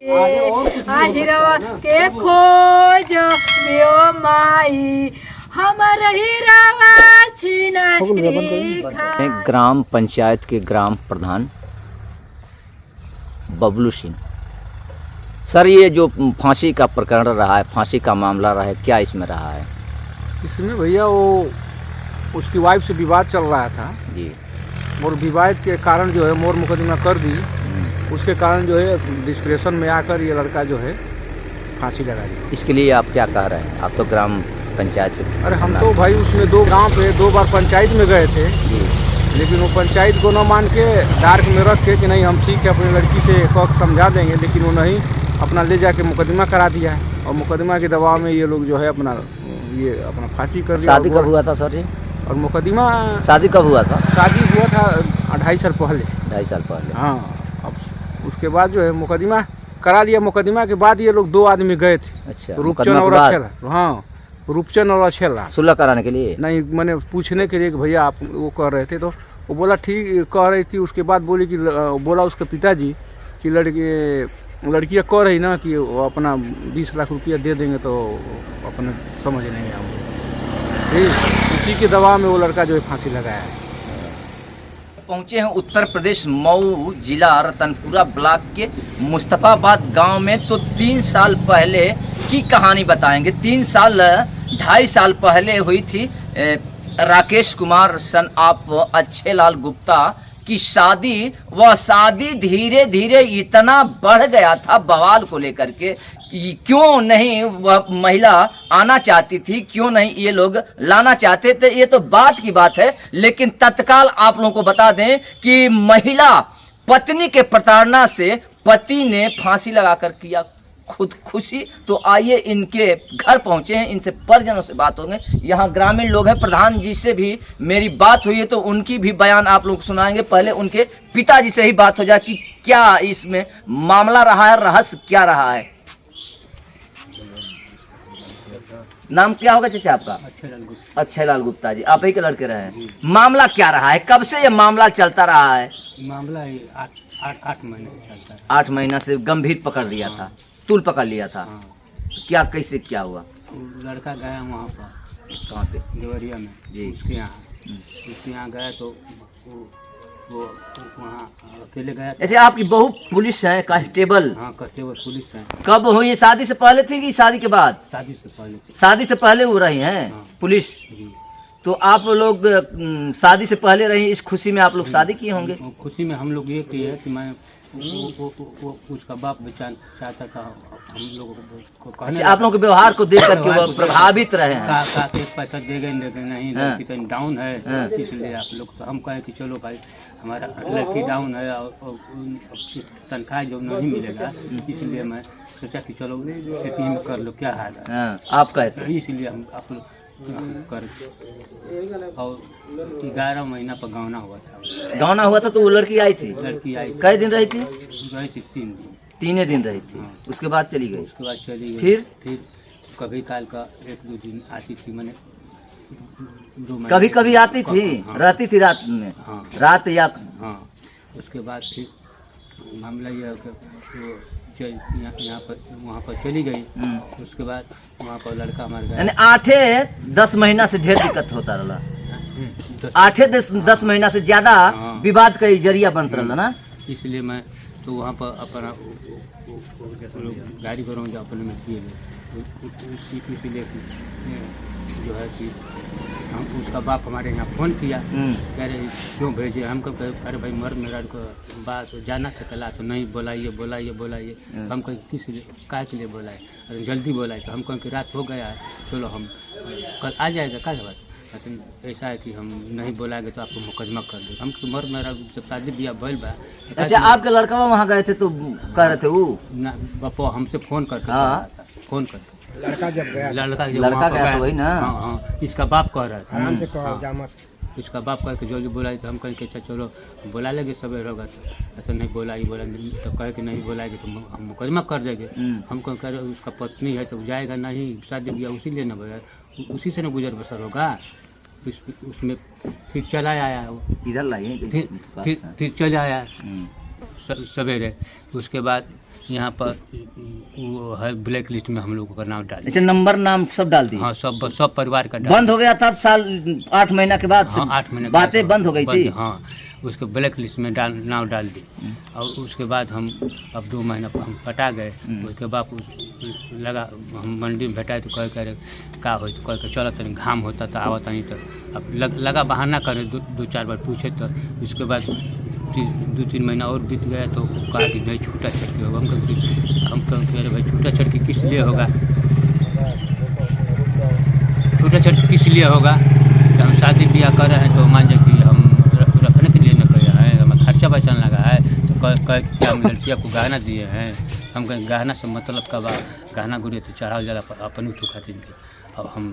हिरवा के खोज लियो माई हमर हिरवा छिना। ग्राम पंचायत के ग्राम प्रधान बबलू सिंह। सर, ये जो फांसी का प्रकरण रहा है, फांसी का मामला रहा है, क्या इसमें रहा है? इसमें भैया वो उसकी वाइफ से विवाद चल रहा था जी, और विवाद के कारण जो है मोर मुकदमा कर दी। उसके कारण जो है डिस्प्रेशन में आकर ये लड़का जो है फांसी लगा दी। इसके लिए आप क्या कह रहे हैं? आप तो ग्राम पंचायत के। अरे हम तो भाई उसमें दो गांव पे 2 बार पंचायत में गए थे जी, लेकिन वो पंचायत को न मान के डार्क में रख के कि नहीं हम ठीक है अपनी लड़की से कौक समझा देंगे, लेकिन वो नहीं, अपना ले जाके मुकदमा करा दिया है और मुकदमा के दबाव में ये लोग जो है अपना फांसी कर दिया। शादी कब हुआ था सर ये? और मुकदमा शादी कब हुआ था? शादी हुआ था 2.5 साल पहले। 2.5 साल पहले। हाँ, अब उसके बाद जो है मुकदमा करा लिया। मुकदमा के बाद ये लोग 2 आदमी गए थे। अच्छा, रूपचंद और अछेला। हाँ, रूपचंद और अछेला। सुलह कराने के लिए? नहीं, मैंने पूछने के लिए कि भैया आप वो कर रहे थे, तो वो बोला ठीक कह रही थी। उसके बाद बोली कि बोला उसके पिताजी कि लड़कियाँ कह रही ना कि वो अपना 20 लाख रुपया दे देंगे, तो अपने समझ नहीं आऊँगी। उसी के दबाव में वो लड़का जो है फांसी लगाया है। पहुंचे हैं उत्तर प्रदेश मऊ जिला रतनपुरा ब्लॉक के मुस्तफाबाद गांव में। तो 3 साल पहले की कहानी बताएंगे। 2.5 साल पहले हुई थी राकेश कुमार सन ऑफ अच्छेलाल गुप्ता की शादी। वह शादी धीरे धीरे इतना बढ़ गया था बवाल को लेकर के, क्यों नहीं वह महिला आना चाहती थी, क्यों नहीं ये लोग लाना चाहते थे, ये तो बात की बात है। लेकिन तत्काल आप लोगों को बता दें कि महिला पत्नी के प्रताड़ना से पति ने फांसी लगाकर किया खुदकुशी। तो आइए इनके घर पहुंचे हैं, इनसे परिजनों से बात होंगे। यहाँ ग्रामीण लोग हैं, प्रधान जी से भी मेरी बात हुई है तो उनकी भी बयान आप लोग सुनाएंगे। पहले उनके पिताजी से ही बात हो जाए कि क्या इसमें मामला रहा है, रहस्य क्या रहा है। नाम क्या होगा चाचा आपका? अच्छेलाल गुप्ता जी, आप ही के लड़के रहे हैं। मामला क्या रहा है, कब से ये मामला चलता रहा है? मामला 8 महीने से चलता है। 8 महीना से गंभीर पकड़ लिया था, तूल पकड़ लिया था। क्या कैसे क्या हुआ? लड़का गया वहाँ पर, कहाँ पे? देवरिया में जी, उसके यहाँ गया तो वो वहाँ अकेले गया। ऐसे आपकी बहू पुलिस है, कांस्टेबल? हाँ, कांस्टेबल पुलिस है। कब हुई? शादी से पहले थी कि शादी के बाद? शादी से पहले थी। शादी से पहले हो रही हैं पुलिस। तो आप लोग शादी से पहले रही, इस खुशी में आप लोग शादी किए होंगे? खुशी में हम लोग ये किए कि मैं वो उसका बाप भी चाहता था हम लोगों को कहने। आप लोगों के व्यवहार को देख करके वो प्रभावित रहे हैं। पैसा देंगे नहीं, लड़की कहीं डाउन है, इसलिए आप लोग। तो हम कहे कि चलो भाई हमारा लड़की डाउन है और तनख्वाह जो नहीं मिलेगा, इसलिए मैं सोचा कि चलो सेटिंग में कर लो, क्या हाल है। आप कहते इसलिए हम आप लोग कर। और 11 महीना पर गौना हुआ था। गौना हुआ था तो वो लड़की आई थी? लड़की आई। कई दिन रही थी? रही थी 3 दिन। 3 दिन रही थी। उसके बाद चली गई? उसके बाद चली गई। फिर कभी काल का 1-2 दिन आती थी, मैंने 2 महीने कभी कभी आती थी। हाँ। रहती थी रात में? हाँ। रात या? हाँ। उसके बाद फिर मामला यह यहाँ पर वहाँ पर चली गई। उसके बाद वहाँ पर लड़का मर गया। यानी 8-10 महीना से ढेर दिक्कत होता रहा। 8-10 महीना से ज्यादा विवाद का जरिया बनता रहा ना। इसलिए मैं तो वहाँ पर अपना गाड़ी घोड़ा जो अपने में किए इसीलिए जो है कि हम उसका बाप हमारे यहाँ फ़ोन किया, कह रहे क्यों भेजे। हमको कहे अरे भाई मर मेरा बात जाना सकला, तो नहीं बुलाइए। हम कहें किस लिए, काय के लिए बुलाए, अरे जल्दी बुलाए। तो हम कहें कि रात हो गया है, चलो हम कल आ जाएगा, क्या बात। लेकिन ऐसा है कि हम नहीं बुलाएंगे तो आपको मुकदमा कर देंगे। हम तो मर मेरा जब शादी ब्याह भइल बा। अच्छा, आपके लड़का वहाँ गए थे तो कह रहे थे वो ना बापा हमसे फ़ोन करके फ़ोन करके लड़का जब गया, लड़का गया तो वही ना। हाँ, इसका बाप कह रहा था आराम से कहो, इसका बाप कह के जल्दी बुलाई। तो हम कहें कि अच्छा चलो बुला लेंगे, सवेरे होगा। तो ऐसा नहीं बुलाइए तो कहे कि नहीं बुलाएंगे तो हम मुकदमा कर देंगे। हम कह रहे उसका पत्नी है तो जाएगा नहीं, शादी ब्याह उसी लिए न उसी से न गुजर बसर होगा। उसमें फिर चला आया वो, इधर लाइए, फिर चला आया सवेरे। उसके बाद यहाँ पर वो है ब्लैक लिस्ट में हम लोगों का नाम डाल दिया। अच्छा, नंबर नाम सब डाल दिए? हाँ, सब परिवार का बंद हो गया था साल 8 महीना के बाद? हाँ, 8 महीने बातें बंद हो गई थी? हाँ, उसके ब्लैक लिस्ट में नाम डाल दी। और उसके बाद हम अब 2 महीना हम पटा गए। उसके बाद लगा हम मंडी में बैठाए तो कह करे का हो, तो कह चलो तनी घाम होता था आवत नहीं, तो अब लगा बहाना करे 2-4 बार पूछे। तो उसके बाद 2-3 महीना और बीत गया तो कहा कि नहीं छूटा छटकी होगा। हम कह रहे भाई छूटा छटकी किस लिए होगा, छूटा छटकी किस लिए होगा? तो हम शादी ब्याह कर रहे हैं तो मान जाए कि हम रखने के लिए न कर रहे हैं, हमें खर्चा बचाने लगा है। तो कह क्या हम लड़कियाँ को गहना दिए हैं? हम कहें गहना से मतलब का बा, गहना गुड़िया तो चढ़ाओ ज़्यादा अपन उठू खातिर के। अब हम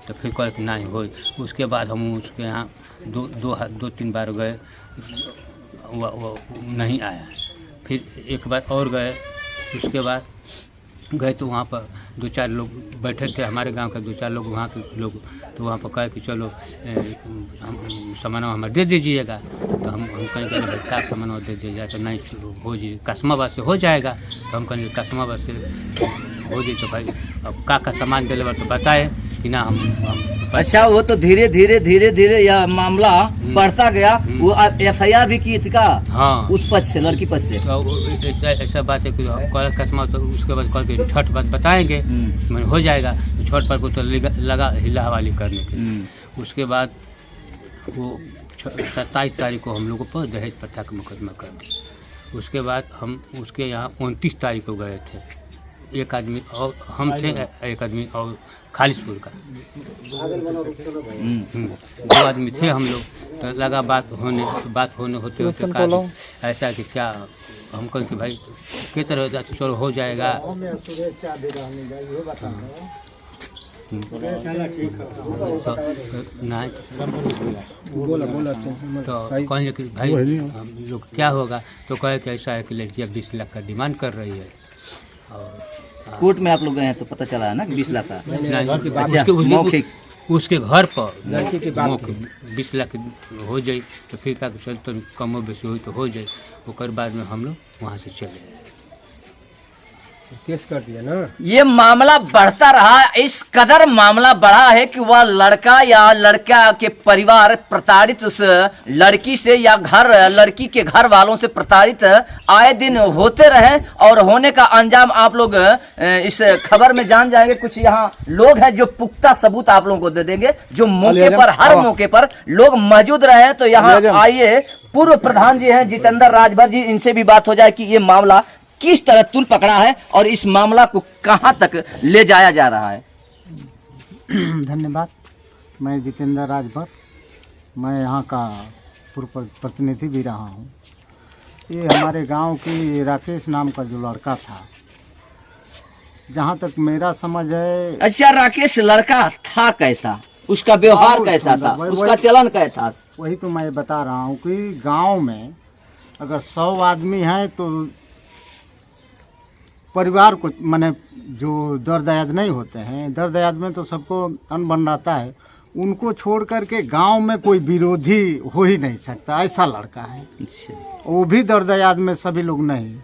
तो फिर कह कि नहीं हो। उसके बाद हम उसके यहाँ 2-3 बार गए, वो नहीं आया। फिर एक बार और गए, उसके बाद गए तो वहाँ पर 2-4 लोग बैठे थे हमारे गांव के, 2-4 लोग वहाँ के लोग। तो वहाँ पर कहे कि चलो हम सामान हमें दे दीजिएगा। तो हम कहीं भाई क्या सामान दे दीजिएगा? तो नहीं हो जाए कस्माबाद से हो जाएगा। तो हम कहेंगे कस्माबाद से हो जाए तो भाई अब का सामान दिले तो बताए कि ना हम। अच्छा, वो तो धीरे धीरे यह मामला बढ़ता गया। वो FIR भी की थी का? हाँ, उस पक्ष से, लड़की पक्ष से। तो ऐसा बात है कि कस्मा, तो उसके बाद कल के छठ बात बताएंगे हो जाएगा। तो छठ पर को तो लगा हिला हवाली करने के। उसके बाद वो 27 तारीख को हम लोगों पर दहेज प्रथा का मुकदमा कर दिया। उसके बाद हम उसके यहाँ 29 तारीख को गए थे। एक आदमी और हम थे, एक आदमी और खालिशपुर का 2 आदमी थे हम लोग। तो लगा बात होने होते कहा ऐसा कि क्या, हम कहें कि भाई किस तरह से चलो हो जाएगा। तो कहेंगे कि भाई हम लोग क्या होगा? तो कहे कि ऐसा है कि लड़कियाँ 20 लाख का डिमांड कर रही है। और कोर्ट में आप लोग गए हैं तो पता चला है ना कि 20 लाख का? मौखिक उसके घर पर मौखिक 20 लाख हो जाए तो फिर क्या चल तो कमो बेसी हो तो हो जाए। उसके बाद में हम लोग वहाँ से चले केस कर दिया ना। ये मामला बढ़ता रहा, इस कदर मामला बढ़ा है कि वह लड़का या लड़का के परिवार प्रताड़ित उस लड़की से या लड़की के घर वालों से प्रताड़ित आए दिन होते रहे। और होने का अंजाम आप लोग इस खबर में जान जाएंगे। कुछ यहाँ लोग हैं जो पुख्ता सबूत आप लोगों को दे देंगे, जो मौके पर हर मौके पर लोग मौजूद रहे। तो यहाँ आइए, पूर्व प्रधान जी हैं जितेंद्र राजभर जी, इनसे भी बात हो जाए कि ये मामला किस तरह तुल पकड़ा है और इस मामला को कहां तक ले जाया जा रहा है। धन्यवाद। मैं जितेंद्र राजभर, मैं यहाँ का पूर्व प्रतिनिधि भी रहा हूँ। ये हमारे गांव की राकेश नाम का जो लड़का था, जहाँ तक मेरा समझ है। अच्छा, राकेश लड़का था कैसा? उसका व्यवहार कैसा था? उसका चलन कैसा था? वही तो मैं बता रहा हूँ कि गांव में अगर 100 आदमी हैं तो परिवार को माने जो दर्द याद नहीं होते हैं, दर्द याद में तो सबको अन्न बन रहता है। उनको छोड़ करके गांव में कोई विरोधी हो ही नहीं सकता, ऐसा लड़का है। वो भी दर्द याद में सभी लोग नहीं,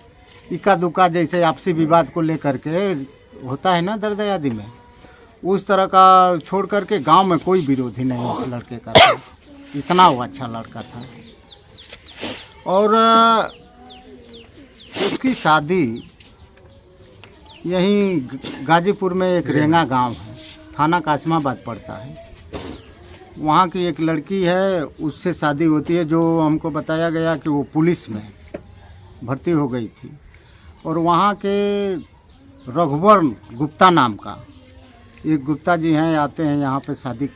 इक्का दुक्का जैसे आपसी विवाद को लेकर के होता है ना दर्द यादी में, उस तरह का छोड़ करके गांव में कोई विरोधी नहीं उस लड़के का था। इतना वो अच्छा लड़का था। और उसकी शादी यहीं गाजीपुर में एक रेंगा गांव है, थाना कासिमाबाद पड़ता है। वहाँ की एक लड़की है, उससे शादी होती है, जो हमको बताया गया कि वो पुलिस में भर्ती हो गई थी। और वहाँ के रघुवर्ण गुप्ता नाम का एक गुप्ता जी हैं, आते हैं यहाँ पे शादी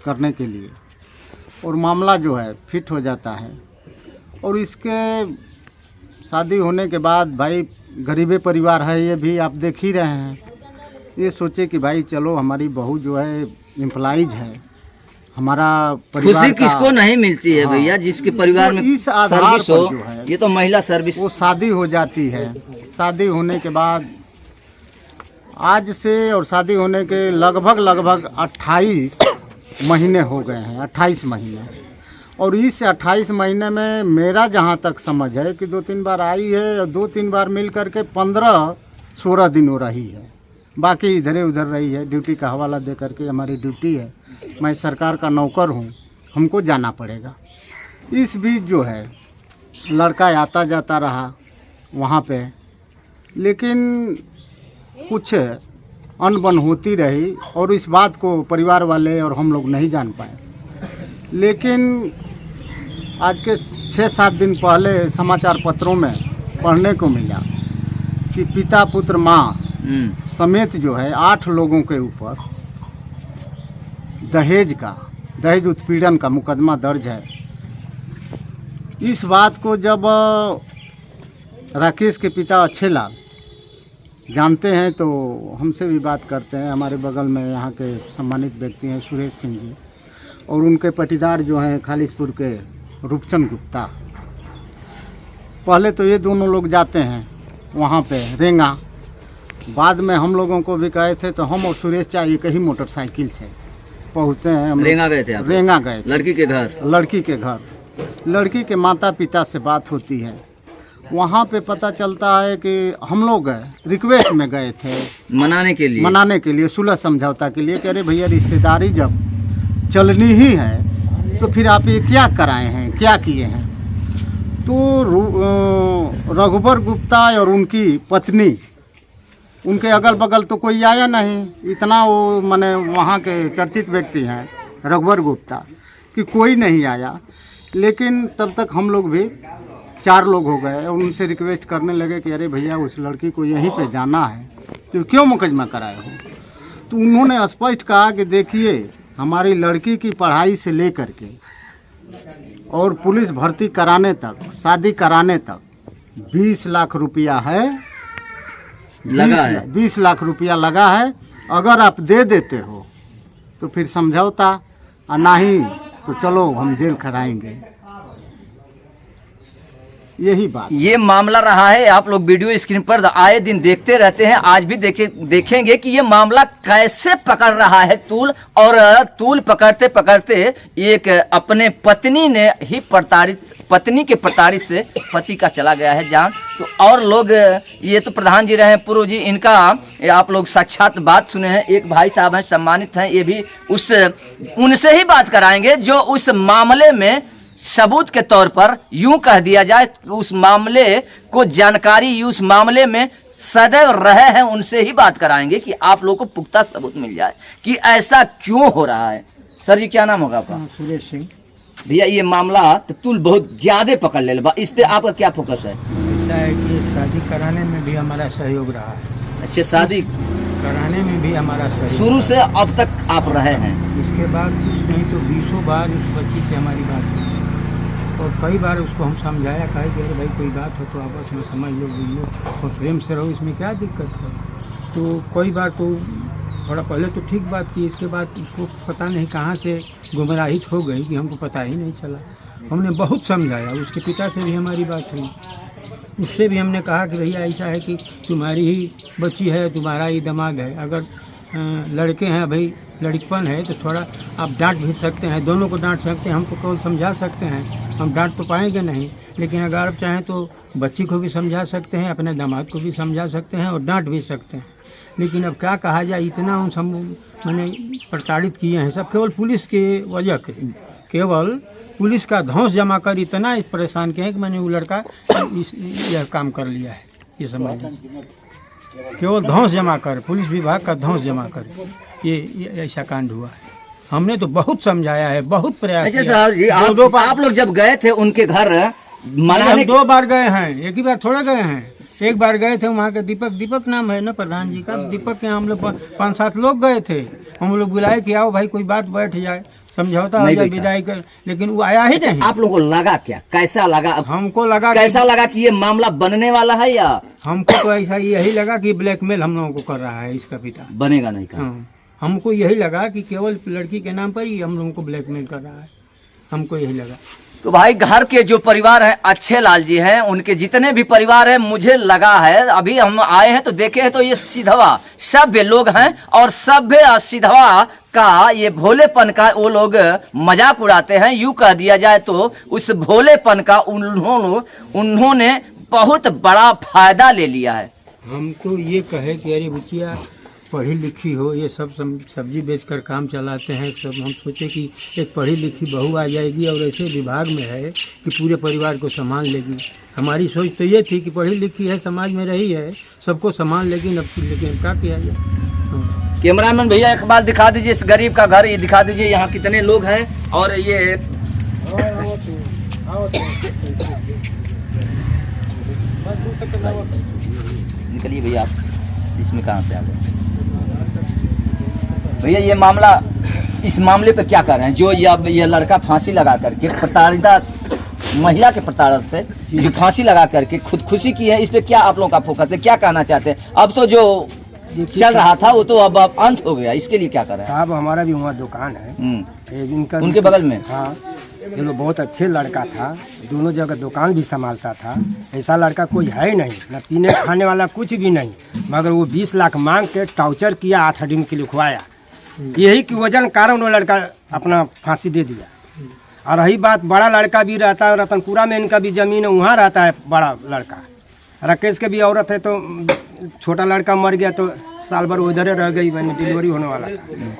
करने के लिए। और मामला जो है फिट हो जाता है। और इसके शादी होने के बाद भाई गरीबे परिवार है, ये भी आप देख ही रहे हैं। ये सोचे कि भाई चलो हमारी बहू जो है एम्प्लॉइज है, हमारा परिवार खुशी किसको नहीं मिलती है भैया, जिसके परिवार में इस आधार सर्विस हो, जो है ये तो महिला सर्विस। वो शादी हो जाती है। शादी होने के बाद आज से, और शादी होने के लगभग 28 महीने हो गए हैं, 28 महीने। और इस 28 महीने में मेरा जहाँ तक समझ है कि 2-3 बार आई है और 2-3 बार मिल करके 15-16 दिन हो रही है। बाकी इधर उधर रही है, ड्यूटी का हवाला दे करके। हमारी ड्यूटी है, मैं सरकार का नौकर हूँ, हमको जाना पड़ेगा। इस बीच जो है लड़का आता जाता रहा वहाँ पे, लेकिन कुछ अनबन होती रही और इस बात को परिवार वाले और हम लोग नहीं जान पाए। लेकिन आज के 6-7 दिन पहले समाचार पत्रों में पढ़ने को मिला कि पिता पुत्र माँ समेत जो है 8 लोगों के ऊपर दहेज उत्पीड़न का मुकदमा दर्ज है। इस बात को जब राकेश के पिता अच्छे लाल जानते हैं तो हमसे भी बात करते हैं। हमारे बगल में यहाँ के सम्मानित व्यक्ति हैं सुरेश सिंह जी, और उनके पटीदार जो हैं खालिशपुर के रूपचंद गुप्ता। पहले तो ये दोनों लोग जाते हैं वहाँ पे रेंगा, बाद में हम लोगों को भी कहे थे तो हम और सुरेश चाय एक ही मोटरसाइकिल से पहुँचते हैं। हम रेंगा गए थे आप? रेंगा गए थे, लड़की के घर। लड़की के घर। लड़की के माता पिता से बात होती है, वहाँ पे पता चलता है कि हम लोग रिक्वेस्ट में गए थे मनाने के लिए सुलह समझौता के लिए। कह रहे भैया रिश्तेदारी जब चलनी ही है तो फिर आप ये क्या कराए हैं, क्या किए हैं। तो रघुबर गुप्ता और उनकी पत्नी, उनके अगल बगल तो कोई आया नहीं। इतना वो माने वहाँ के चर्चित व्यक्ति हैं रघुबर गुप्ता कि कोई नहीं आया। लेकिन तब तक हम लोग भी 4 लोग हो गए और उनसे रिक्वेस्ट करने लगे कि अरे भैया उस लड़की को यहीं पे जाना है तो क्यों मुकदमा कराए हो। तो उन्होंने स्पष्ट कहा कि देखिए हमारी लड़की की पढ़ाई से लेकर के और पुलिस भर्ती कराने तक, शादी कराने तक 20 लाख रुपया है, लगा है। 20 लाख रुपया लगा है। अगर आप दे देते हो तो फिर समझौता, और नहीं तो चलो हम जेल कराएंगे। यही बात, ये मामला रहा है। आप लोग वीडियो स्क्रीन पर आए दिन देखते रहते हैं, आज भी देखेंगे कि ये मामला कैसे पकड़ रहा है तूल। और तूल पकड़ते पकड़ते एक अपने पत्नी ने ही पत्नी के प्रताड़ित से पति का चला गया है जान। तो और लोग, ये तो प्रधान जी रहे हैं पूर्व जी, इनका आप लोग साक्षात बात सुने हैं। एक भाई साहब हैं सम्मानित हैं, ये भी उनसे ही बात कराएंगे जो उस मामले में सबूत के तौर पर यूं कह दिया जाए उस मामले को जानकारी, उस मामले में सदैव रहे हैं। उनसे ही बात कराएंगे कि आप लोगों को पुख्ता सबूत मिल जाए कि ऐसा क्यों हो रहा है। सर जी क्या नाम होगा आपका? सुरेश सिंह। भैया ये मामला तूल बहुत ज्यादा पकड़ ले, इस पे आपका क्या फोकस है? ऐसा है कि शादी कराने में भी हमारा सहयोग रहा है। अच्छा, शादी कराने में भी हमारा सहयोग शुरू से अब तक आप रहे हैं? इसके बाद कुछ नहीं तो 20 बार उस बच्ची से हमारी बात हुई और कई बार उसको हम समझाया, कहे कि अरे भाई कोई बात हो तो आपस में समझ लो, बोलो और प्रेम से रहो, इसमें क्या दिक्कत है। तो कई बार तो थोड़ा पहले तो ठीक बात की, इसके बाद उसको पता नहीं कहाँ से गुमराहित हो गई कि हमको पता ही नहीं चला। हमने बहुत समझाया, उसके पिता से भी हमारी बात हुई, उससे भी हमने कहा कि भैया ऐसा है कि तुम्हारी ही बच्ची है, तुम्हारा ही दामाद है। अगर लड़के हैं भाई, लड़कपन है तो थोड़ा आप डांट भी सकते हैं, दोनों को डांट सकते हैं, हमको केवल समझा सकते हैं, हम डांट तो पाएंगे नहीं। लेकिन अगर आप चाहें तो बच्ची को भी समझा सकते हैं, अपने दामाद को भी समझा सकते हैं और डांट भी सकते हैं। लेकिन अब क्या कहा जाए, इतना उन सब मैंने प्रताड़ित किए हैं सब केवल पुलिस के वजह के, केवल पुलिस का धौंस जमा कर इतना परेशान किए हैं कि मैंने वो लड़का यह काम कर लिया है। ये समझ लीजिए, केवल धौंस जमा कर, पुलिस विभाग का धौंस जमा कर ये ऐसा कांड हुआ है। हमने तो बहुत समझाया है, बहुत प्रयास किया। साहब जी, आप लोग जब गए थे उनके घर मनाने? 2 बार गए हैं, एक ही बार थोड़ा गए हैं। एक बार गए थे वहाँ के दीपक नाम है ना प्रधान जी का, दीपक के हम लोग 5-7 लोग गए थे। हम लोग बुलाए कि आओ भाई कोई बात बैठ जाए, समझौता हो जाए, विदाई कर, लेकिन वो आया ही नहीं। आप लोगों को लगा क्या, कैसा लगा? हमको लगा कैसा लगा कि ये मामला बनने वाला है, या हमको तो ऐसा यही लगा कि ब्लैकमेल हम लोगों को कर रहा है इसका पिता, बनेगा नहीं का। हमको यही लगा कि केवल लड़की के नाम पर ही हम लोगों को ब्लैकमेल कर रहा है, हमको यही लगा। तो भाई घर के जो परिवार हैं, अच्छे लाल जी हैं, उनके जितने भी परिवार हैं, मुझे लगा है अभी हम आए हैं तो देखे हैं तो ये सीधवा सभ्य लोग हैं और सभ्य सीधवा का, ये भोलेपन का वो लोग मजाक उड़ाते हैं। यूं कह दिया जाए तो उस भोलेपन का उन्होंने बहुत बड़ा फायदा ले लिया है। हम तो ये कहे कि अरे बुचिया पढ़ी लिखी हो, ये सब सब्जी बेचकर काम चलाते हैं सब। हम सोचे कि एक पढ़ी लिखी बहू आ जाएगी और ऐसे विभाग में है कि पूरे परिवार को संभाल लेगी। हमारी सोच तो ये थी कि पढ़ी लिखी है, समाज में रही है, सबको संभाल लेगी। लेकिन क्या किया जाए। कैमरामैन भैया एक बार दिखा दीजिए इस गरीब का घर, ये दिखा दीजिए यहाँ कितने लोग हैं। और ये निकलिए भैया आप, इसमें कहाँ से आ गए भैया? ये मामला, इस मामले पे क्या कर रहे हैं? जो ये लड़का फांसी लगा करके प्रताड़िता महिला के प्रताड़ित से जो फांसी लगा करके खुदकुशी की है, इस पे क्या आप लोगों का फोकस है? क्या कहना चाहते हैं? अब तो जो चल रहा था वो तो अब अंत हो गया, इसके लिए क्या कर रहे हैं? साहब हमारा भी वहाँ दुकान है, इनका उनके बगल में। हाँ, ये लोग बहुत अच्छे लड़का था, दोनों जगह दुकान भी संभालता था। ऐसा लड़का कोई है नहीं, ना पीने खाने वाला कुछ भी नहीं। मगर वो 20 लाख मांग के टॉर्चर किया, 8 दिन के लिखवाया। यही की वजह कारण वो लड़का अपना फांसी दे दिया। और रही बात, बड़ा लड़का भी रहता है रतनपुरा में, इनका भी जमीन है, वहाँ रहता है बड़ा लड़का। राकेश के भी औरत है, तो छोटा लड़का मर गया तो साल भर उधर रह गई, मैंने डिलीवरी होने वाला था।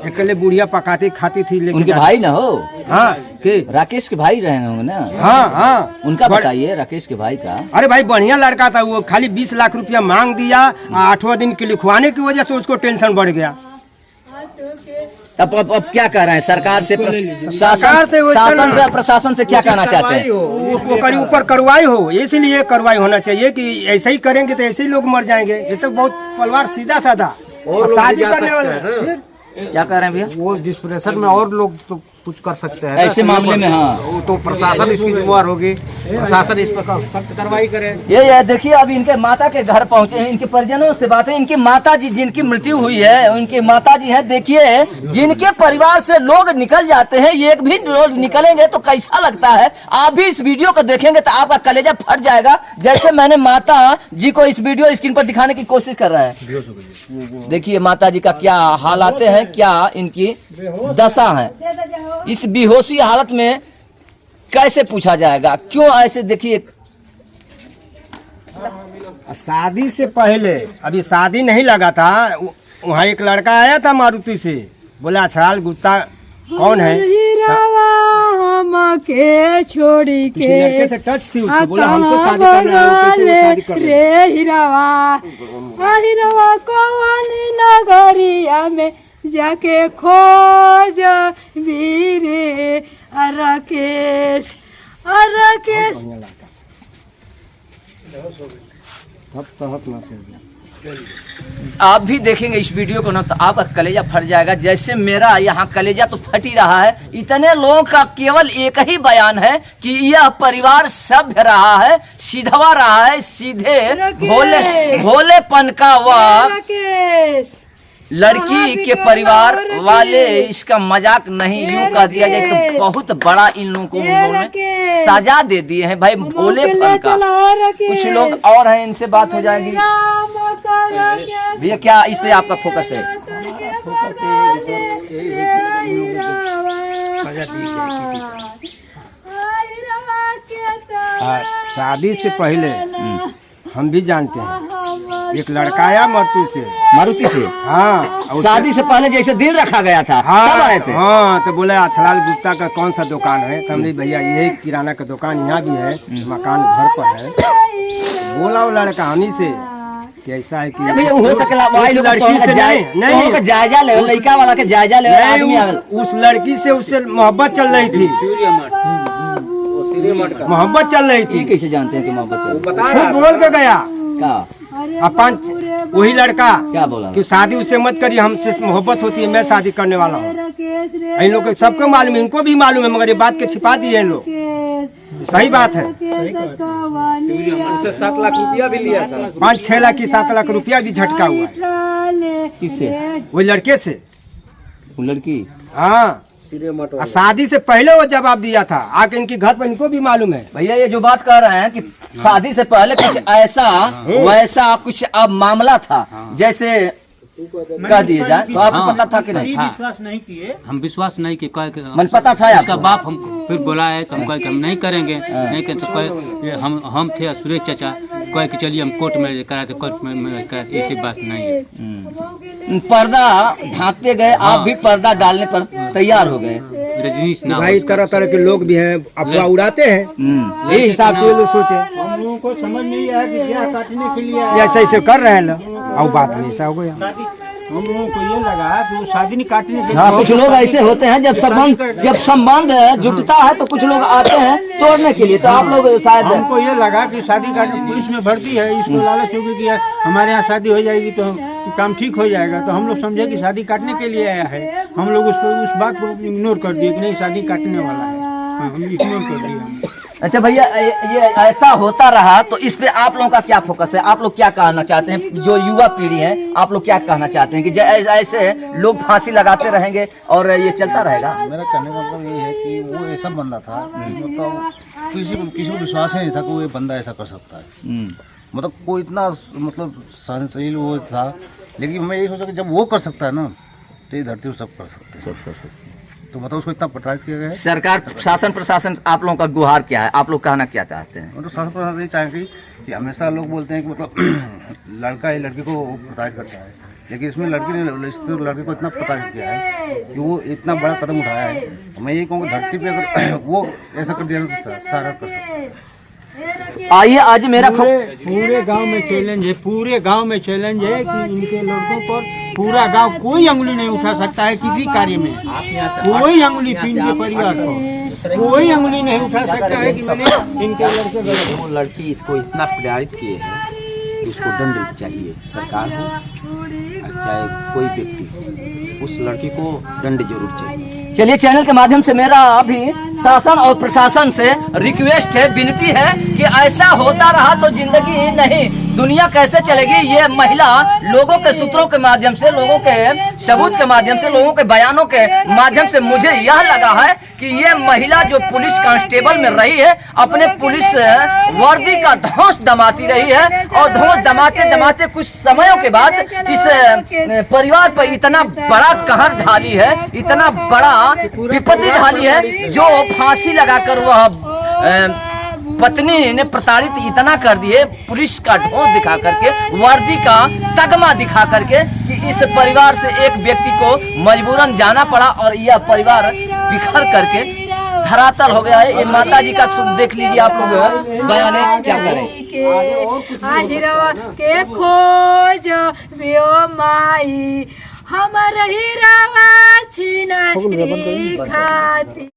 अकेले बुढ़िया पकाती खाती थी। लेकिन उनके भाई ना हो? हाँ, के राकेश के भाई रहे होंगे ना? हाँ हाँ, उनका बताइए, राकेश के भाई का। अरे भाई बढ़िया लड़का था वो, खाली 20 लाख रुपया मांग दिया, 8वां दिन के लिखवाने की वजह से उसको टेंशन बढ़ गया। अब क्या कह रहे हैं? सरकार से प्रशासन से क्या कहना चाहते हैं? उसको करीब ऊपर कार्रवाई हो, इसलिए कार्रवाई होना चाहिए कि ऐसे ही करेंगे तो ऐसे ही लोग मर जाएंगे। ये तो बहुत परिवार सीधा साधा और शादी करने वाले। क्या कह रहे हैं भैया? वो जिस प्रेशर में और लोग तो कुछ कर सकते हैं ऐसे मामले में। हाँ, वो तो प्रशासन इसकी जिम्मेवार होगी, प्रशासन इस पर सख्त कार्रवाई करे। ये देखिए अभी इनके माता के घर पहुंचे हैं, इनके परिजनों से बातें। इनकी माता जी जिनकी मृत्यु हुई है, उनके माता जी हैं। देखिए जिनके परिवार से लोग निकल जाते हैं, एक भी लोग निकलेंगे तो कैसा लगता है। आप भी इस वीडियो को देखेंगे तो आपका कलेजा फट जाएगा, जैसे मैंने माता जी को इस वीडियो स्क्रीन पर दिखाने की कोशिश कर रहा है। देखिए माता जी का क्या हालात हैं, क्या इनकी दशा है। इस बेहोशी हालत में कैसे पूछा जाएगा? क्यों ऐसे? देखिए शादी से पहले, अभी शादी नहीं लगा था, वहाँ एक लड़का आया था मारुति से, बोला अछराल गुप्ता कौन है? के छोड़ी किसी के लड़के से टच थी उसको, बोला हमसे शादी करना है, कैसे वो शादी कर रे हिरावा कौन नगरिया में जाके खोज वीरे राकेश। आप भी देखेंगे इस वीडियो को ना तो आपका कलेजा फट जाएगा, जैसे मेरा यहाँ कलेजा तो फट ही रहा है। इतने लोगों का केवल एक ही बयान है कि यह परिवार सभ्य रहा है, सीधवा रहा है, सीधे भोलेपन का वह लड़की के परिवार वाले इसका मजाक नहीं, यूं कह दिया जाए तो बहुत बड़ा इन लोगों को उन्होंने सजा दे दिए हैं भाई भोलेपन का। कुछ लोग और हैं, इनसे बात हो जाएगी। भैया क्या इस पे आपका फोकस है? शादी से पहले हम भी जानते हैं, एक लड़का आया मारुति से। हाँ, शादी से पहले जैसे दिन रखा गया था, हाँ, आए थे। हाँ, तो बोले अछलाल गुप्ता का कौन सा दुकान है? तो हमने भैया यही किराना का दुकान यहाँ भी है, मकान घर पर है। बोला वो लड़का हमी से कि ऐसा है कि हो सकेला लड़की से नहीं जायजा ले, लड़का वाला के जायजा ले। उस लड़की से उससे मोहब्बत चल रही थी, मोहब्बत चल रही थी। कैसे जानते हैं कि मोहब्बत? खुद बोल के गया क्या? अपन वही लड़का क्या बोला कि शादी उससे मत करिए, हमसे मोहब्बत होती है, मैं शादी करने वाला हूँ। इन लोग सबको मालूम है, इनको भी मालूम है, मगर ये बात के छिपा दिए इन लोग। सही बात है। 7 लाख रुपया भी लिया था, 5-6 लाख की 7 लाख रुपया भी झटका हुआ है। किससे? वही लड़के से। वो लड़की? हाँ, शादी से पहले वो जवाब दिया था, आके इनके घर पर इनको भी मालूम है। भैया ये जो बात कर रहे हैं कि शादी से पहले कुछ ऐसा वैसा कुछ अब मामला था, जैसे कह दिए जाए, तो आपको हाँ। पता था कि नहीं? हाँ। विश्वास नहीं किए। हम विश्वास नहीं किए, कहे कि मन पता था उसका आपको? बाप हम फिर बोला है तो हम कहे कि हम नहीं करेंगे, नहीं करें तो कहे हम थे सुरेश चाचा, कहे कि चलिए हम कोर्ट में कराए, तो कोर्ट में कराए, ऐसी बात नहीं है। पर्दा ढांकते गए, आप भी पर्दा डालने पर तैयार हो गए। रजनीश नाम भाई तरह तरह के लोग भी हैं, अफवाह उड़ाते हैं, यही हिसाब से ये लोग सोचे हम लोगों को समझ नहीं आया कि क्या काटने के लिए आया। ऐसे ऐसे कर रहे हैं लोग, और बात नहीं ऐसा हो गया। हम लोगों को ये लगा कि वो शादी नहीं काटने के हाँ, कुछ लोग ऐसे होते हैं जब संबंध जुटता है तो कुछ लोग आते हैं तोड़ने के लिए, तो आप लोग शायद हमको ये लगा कि शादी काटने पुलिस में भर्ती है, इसको लालच होगी कि हमारे यहाँ शादी हो जाएगी तो काम ठीक हो जाएगा, तो हम लोग समझे कि शादी काटने के लिए आया है। हम लोग उस बात को इग्नोर कर दिए कि नहीं शादी काटने वाला है। हाँ, हम इग्नोर कर दिए। अच्छा भैया, ये ऐसा होता रहा तो इस पे आप लोगों का क्या फोकस है? आप लोग क्या कहना चाहते हैं, जो युवा पीढ़ी है, आप लोग क्या कहना चाहते हैं कि ऐसे लोग फांसी लगाते रहेंगे और ये चलता रहेगा? मेरा कहने का मतलब ये है कि वो ऐसा बंदा था, मतलब किसी को विश्वास ही नहीं था कि वो ये बंदा ऐसा कर सकता है। मतलब वो इतना मतलब सहनशील वो था, लेकिन मैं यही सोचा कि जब वो कर सकता है ना, तो ये धरती सब कर सकते हैं। तो मतलब उसको इतना प्रताड़ित किया गया है। सरकार, शासन प्रशासन, आप लोगों का गुहार क्या है? आप लोग कहना क्या चाहते हैं? मतलब शासन प्रशासन ये चाहेंगे कि हमेशा लोग बोलते हैं कि मतलब लड़का ही लड़की को प्रताड़ित करता है, लेकिन इसमें लड़की ने लड़के को इतना प्रताड़ित किया है कि वो इतना बड़ा कदम उठाया है। तो मैं यही कहूँगा धरती पे अगर वो ऐसा कर दिया तो सारा कर सकता है। आइए, आज मेरा पूरे गांव में चैलेंज है, पूरे गांव में चैलेंज है कि इनके लड़कों पर पूरा गांव कोई अंगुली नहीं उठा सकता है किसी कार्य में। कोई अंगुली इनके परिवार को कोई अंगुली नहीं उठा सकता है कि मैंने इनके लड़के गलत। वो लड़की इसको इतना प्रेरित किए हैं कि उसको दंड चाहिए, सरकार हो चाहे कोई व्यक्ति, उस लड़की को दंड जरूर चाहिए। चलिए, चैनल के माध्यम से मेरा अभी शासन और प्रशासन से रिक्वेस्ट है, विनती है कि ऐसा होता रहा तो जिंदगी नहीं, दुनिया कैसे चलेगी? ये महिला लोगों के सूत्रों के माध्यम से, लोगों के सबूत के माध्यम से, लोगों के बयानों के माध्यम से मुझे यह लगा है कि ये महिला जो पुलिस कांस्टेबल में रही है, अपने पुलिस वर्दी का धौंस दमाती रही है, और धौंस दमाते दमाते कुछ समयों के बाद इस परिवार पर इतना बड़ा कहर ढाली है, इतना बड़ा विपत्ति ढाली है, जो फांसी लगाकर वह पत्नी ने प्रताड़ित इतना कर दिए, पुलिस का ढोंस दिखा करके, वर्दी का तगमा दिखा करके, कि इस परिवार से एक व्यक्ति को मजबूरन जाना पड़ा और यह परिवार बिखर करके धरातल हो गया है। ये माता जी का देख लीजिए आप लोग, बयान क्या करें। हिरवा के खोज बियो माई, हमर हिरवा छिना खाती।